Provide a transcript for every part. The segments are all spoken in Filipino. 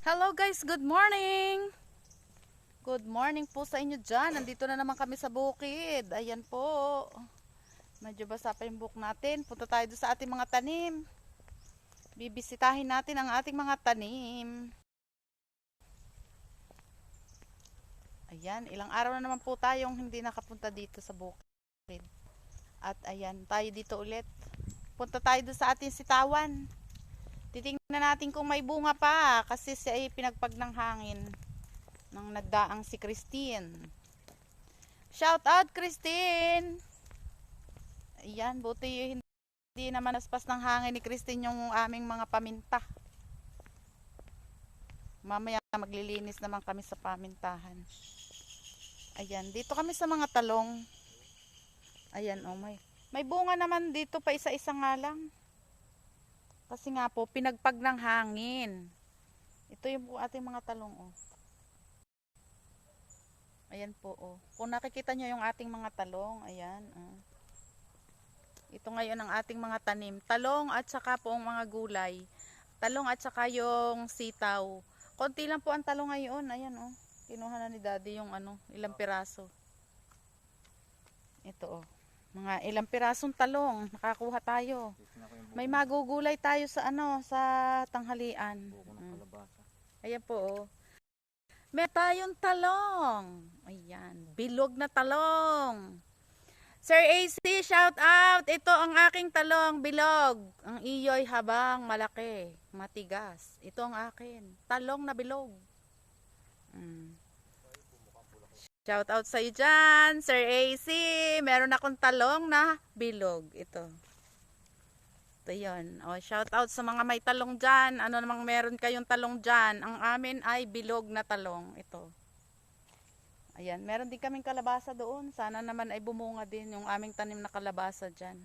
Hello guys, good morning! Good morning po sa inyo dyan. Nandito na naman kami sa bukid. Ayan po. Medyo basa pa yung buhok natin. Punta tayo doon sa ating mga tanim. Bibisitahin natin ang ating mga tanim. Ayan, ilang araw na naman po tayong hindi nakapunta dito sa bukid. At ayan, tayo dito ulit. Punta tayo doon sa ating sitawan. Titingnan natin kung may bunga pa kasi siya ay pinagpag ng hangin nang nagdaang si Christine. Shout out Christine! Ayan, buti hindi naman naspas ng hangin ni Christine yung aming mga paminta. Mamaya maglilinis naman kami sa pamintahan. Ayan, dito kami sa mga talong. Ayan, oh may bunga naman dito pa isa-isa nga lang. Kasi nga po, pinagpag ng hangin. Ito yung po ating mga talong, oh. Ayan po, oh. Kung nakikita nyo yung ating mga talong, ayan, oh. Ito ngayon ang ating mga tanim. Talong at saka po ang mga gulay. Talong at saka yung sitaw. Konti lang po ang talong ngayon, ayan, oh. Kinuha na ni daddy yung ilang piraso. Ito, oh. Mga ilang pirasong talong, nakakuha tayo. May magugulay tayo sa sa tanghalian. Ayan po, oh. May tayong talong. Ayan, bilog na talong. Sir AC, shout out. Ito ang aking talong, bilog. Ang iyo'y habang malaki, matigas. Ito ang akin, talong na bilog. Shout out sa iyo dyan, Sir AC. Meron akong talong na bilog. Ito yun. O, shout out sa mga may talong dyan. Ano namang meron kayong talong dyan. Ang amin ay bilog na talong. Ito. Ayan. Meron din kaming kalabasa doon. Sana naman ay bumunga din yung aming tanim na kalabasa dyan.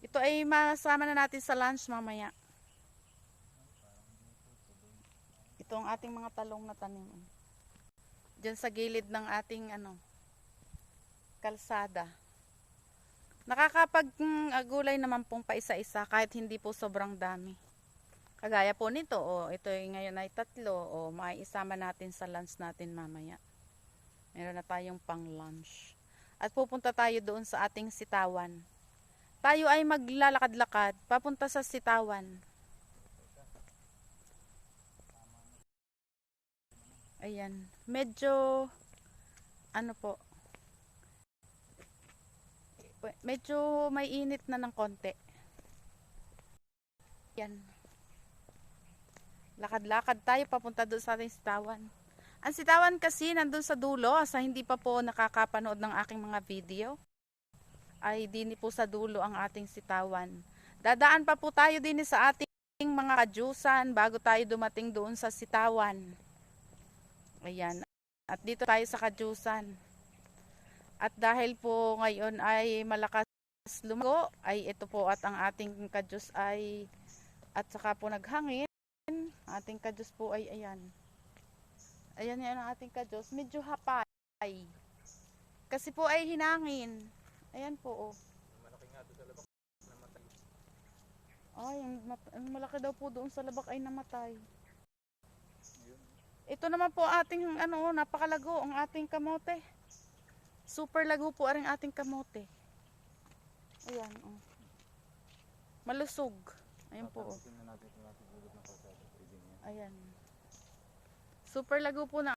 Ito ay masama na natin sa lunch mamaya. Ito ang ating mga talong na tanim. Diyan sa gilid ng ating kalsada. Nakakapag-gulay naman pong pa isa-isa kahit hindi po sobrang dami. Kagaya po nito, ito ngayon ay 3, may isama natin sa lunch natin mamaya. Meron na tayong pang lunch. At pupunta tayo doon sa ating sitawan. Tayo ay maglalakad-lakad papunta sa sitawan. Ayan, medyo medyo may init na ng konti. Yan. Lakad-lakad tayo papunta doon sa ating sitawan. Ang sitawan kasi nandun sa dulo, sa hindi pa po nakakapanood ng aking mga video, ay dini po sa dulo ang ating sitawan. Dadaan pa po tayo din sa ating mga kadyusan bago tayo dumating doon sa sitawan. Ayan. At dito tayo sa kadyusan. At dahil po ngayon ay malakas lumago, ay ito po at ang ating kadyus ay at saka po naghangin. Ating kadyus po ay ayan. Ayan yan ang ating kadyus. Medyo hapay. Kasi po ay hinangin. Ayan po, oh. Malaki nga doon sa labak namatay. Ay, ang malaki daw po doon sa labak ay namatay. Ito naman po ating napakalago ang ating kamote. Super lago po ang ating kamote. Ayan, oh. Malusog. Ayan po, oh. Ayan. Super lago po na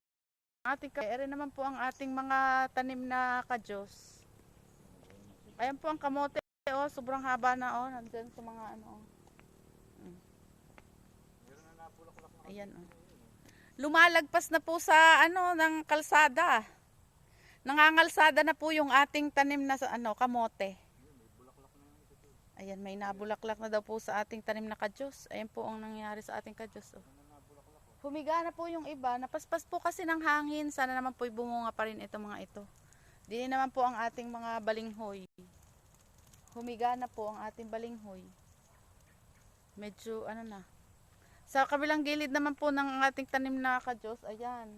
ating kamote. Naman po ang ating mga tanim na kadyos. Ayan po ang kamote, oh. Sobrang haba na, oh. Nandyan sa mga Ayan, oh. Lumalagpas na po sa ng kalsada. Nangangalsada na po yung ating tanim na kamote. Ayan, may nabulaklak na daw po sa ating tanim na kadyos. Ayan po ang nangyari sa ating kadyos, oh. Humiga na po yung iba. Napaspas po kasi ng hangin. Sana naman po bumunga pa rin itong mga ito. Dili naman po ang ating mga balinghoy. Humiga na po ang ating balinghoy. Medyo na. Sa kabilang gilid naman po ng ating tanim na kadyos, ayan.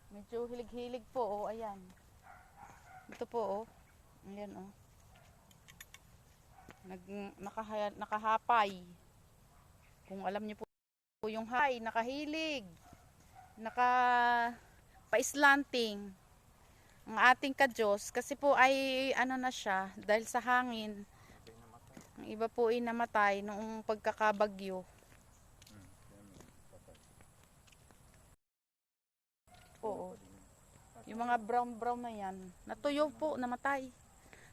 Medyo hilig-hilig po, oh, ayan. Ito po, oh. Ayan, oh. Nakahapay. Kung alam niyo po yung hay, nakahilig, naka pa-slanting ang ating ka-Diyos kasi po ay ano na siya dahil sa hangin. Ang iba po ay namatay noong pagkakabagyo. Oo. Yung mga brown na yan, natuyo po, namatay.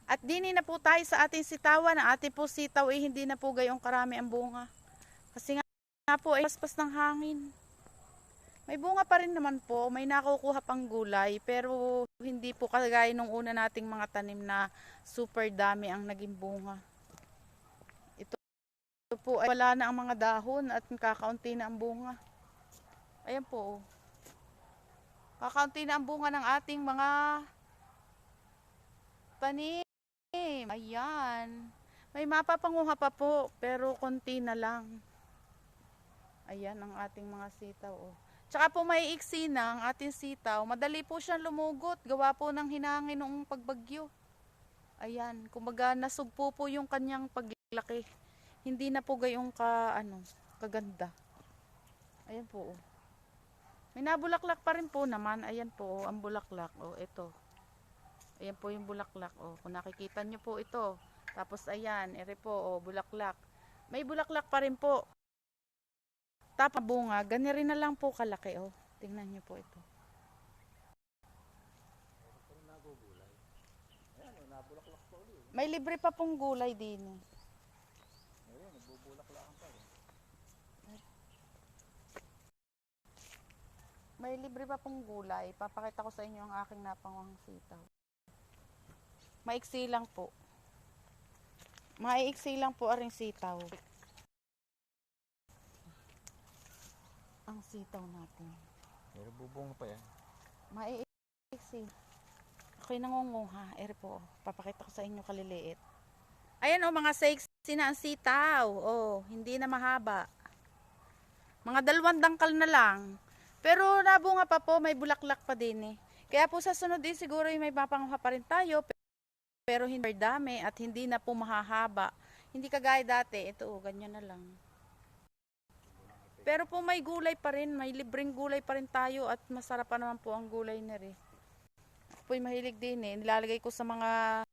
At dini na po tayo sa ating sitawan. Ang ating po sitaw ay hindi na po gayong karami ang bunga. Kasi nga po ay paspas ng hangin. May bunga pa rin naman po, may nakukuha pang gulay, pero hindi po kagaya nung una nating mga tanim na super dami ang naging bunga. Ito po ay wala na ang mga dahon at kakaunti na ang bunga. Ayan po. Kakaunti na ang bunga ng ating mga tanim. Ayan. May mapapanguha pa po, pero konti na lang. Ayan ang ating mga sitaw. Oh. Tsaka po may iksi na ang ating sitaw. Madali po siyang lumugot. Gawa po ng hinangin noong pagbagyo. Ayan. Kumbaga nasugpo po yung kanyang paglaki. Hindi na po gayong kaganda. Ayan po. Oh. May nabulaklak pa rin po naman. Ayan po. Oh, ang bulaklak. Oh, ito. Ayan po yung bulaklak. Oh, kung nakikita nyo po ito. Tapos ayan. Ere po. Oh, bulaklak. May bulaklak pa rin po. Tapos bunga, ganyan rin na lang po kalaki, oh. Tingnan niyo po ito. May libre pa pong gulay din. May libre pa pong gulay. Papakita ko sa inyo ang aking napangwang sitaw. Maiksi lang po. Maiksi lang po aring sitaw. Ang sitaw natin. Pero bubong pa yan. Maiksi. Ako'y nangunguha. Ere po. Papakita ko sa inyo kaliliit. Ayan o, mga saiksi na ang sitaw. Oh, hindi na mahaba. Mga 2 dangkal na lang. Pero nabunga pa po, may bulaklak pa din eh. Kaya po sa sunod din siguro may mapanguha pa rin tayo. Pero hindi dami at hindi na po mahahaba. Hindi kagaya dati. Ito o, ganyan na lang. Pero po may gulay pa rin, may libreng gulay pa rin tayo at masarap pa naman po ang gulay na rin. Ako'y mahilig din eh. Nilalagay ko sa mga